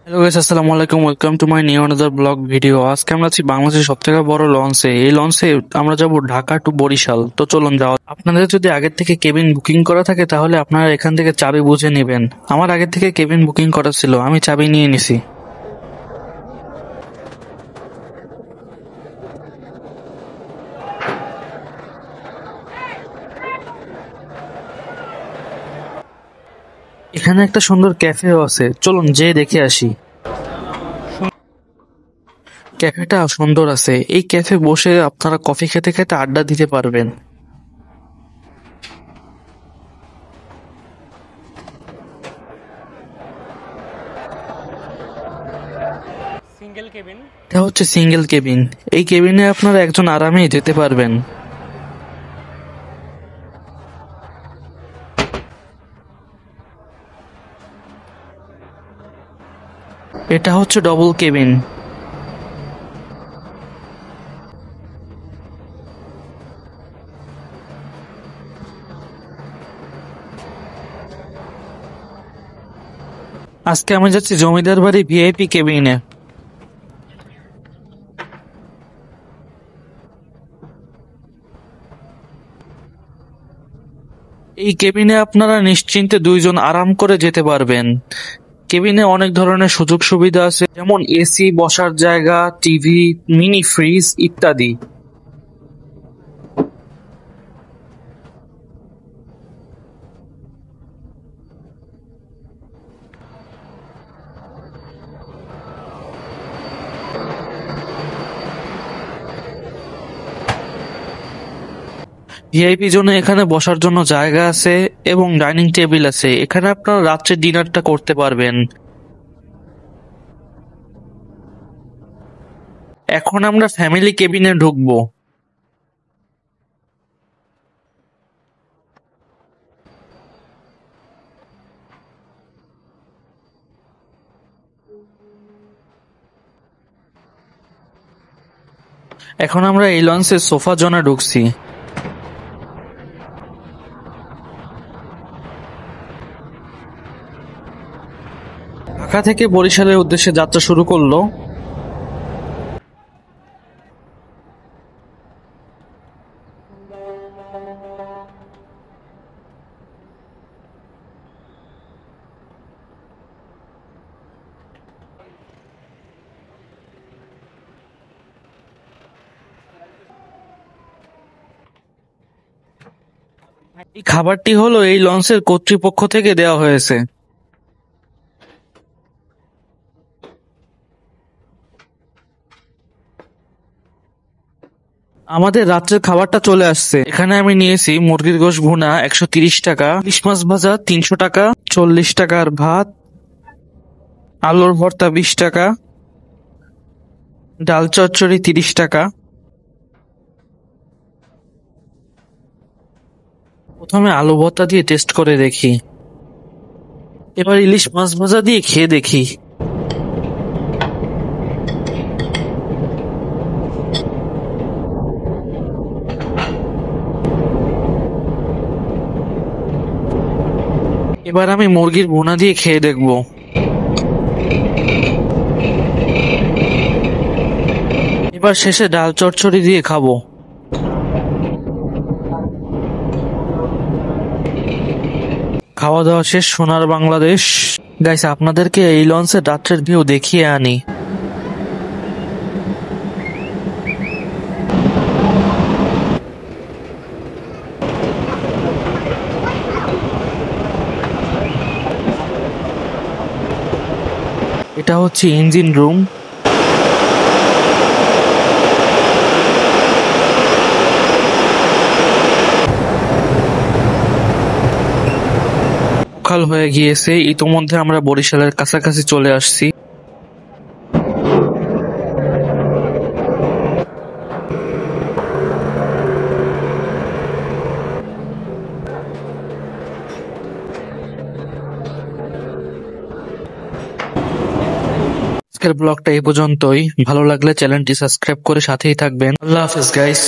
Hello guys, আসসালামু আলাইকুম। Welcome to my new another blog video. আজকে আমরা আছি বাংলাদেশের সবথেকে বড় লঞ্চে। এই লঞ্চে আমরা যাব ঢাকা টু বরিশাল। তো চলুন যাওয়া। আপনাদের যদি আগের থেকে কেবিন বুকিং করা থাকে তাহলে আপনারা এখান থেকে চাবি বুঝে নেবেন। আমার আগের থেকে কেবিন বুকিং করা ছিল, আমি চাবি নিয়ে নিছি। এখানে একটা সুন্দর ক্যাফেও আছে, চলুন যেয়ে দেখে আসি। ক্যাফেটা সুন্দর আছে, এই ক্যাফে বসে আপনারা কফি খেতে খেতে আড্ডা দিতে পারবেন। Single cabin. এটা হচ্ছে সিঙ্গেল কেবিন। এই কেবিনে আপনারা একজন আরামেই যেতে পারবেন। এটা হচ্ছে ডবল কেবিন। আজকে আমি যাচ্ছি জমিদার বাড়ি ভিআইপি কেবিনে। এই কেবিনে আপনারা নিশ্চিন্তে দুইজন আরাম করে যেতে পারবেন। কেবিনে অনেক ধরনের সুযোগ সুবিধা আছে, যেমন এসি, বসার জায়গা, টিভি, মিনি ফ্রিজ ইত্যাদি। ভিআইপি জন্য এখানে বসার জন্য জায়গা আছে এবং ডাইনিং টেবিল আছে। এখানে আপনারা রাত্রে ডিনারটা করতে পারবেন। এখন আমরা ফ্যামিলি কেবিনে ঢুকবো। এখন আমরা এই লঞ্চের সোফা জোনে ঢুকছি। ঢাকা থেকে বরিশালের উদ্দেশ্যে যাত্রা শুরু করলো। এই খাবারটি হলো এই লঞ্চের কর্তৃপক্ষ থেকে দেওয়া হয়েছে। আমাদের রাত্রের খাবারটা চলে আসছে। এখানে আমি নিয়েছি মুরগির গোশ ভুনা 130 টাকা, ইলিশ মাছ ভাজা 300 টাকা, 40 টাকার ভাত, আলুর ভর্তা 20 টাকা, ডাল চচ্চড়ি 30 টাকা। প্রথমে আলু ভর্তা দিয়ে টেস্ট করে দেখি, এবার ইলিশ মাছ ভাজা দিয়ে খেয়ে দেখি। এবার আমি মুরগির ভুনা দিয়ে খেয়ে দেখব। এবার শেষে ডাল চচ্চড়ি দিয়ে খাবো। খাওয়া দাওয়া শেষ, সোনার বাংলাদেশ। গাইস, আপনাদেরকে এই লঞ্চের রাত্রের ভিউ দেখিয়ে আনি। এটা হচ্ছে ইঞ্জিন রুম। সকাল হয়ে গিয়েছে, ইতোমধ্যে আমরা বরিশালের কাছাকাছি চলে আসছি। আজকের ব্লগটা এই পর্যন্তই। ভালো লাগলে চ্যানেলটি সাবস্ক্রাইব করে সাথেই থাকবেন। আল্লাহ হাফেজ গাইস।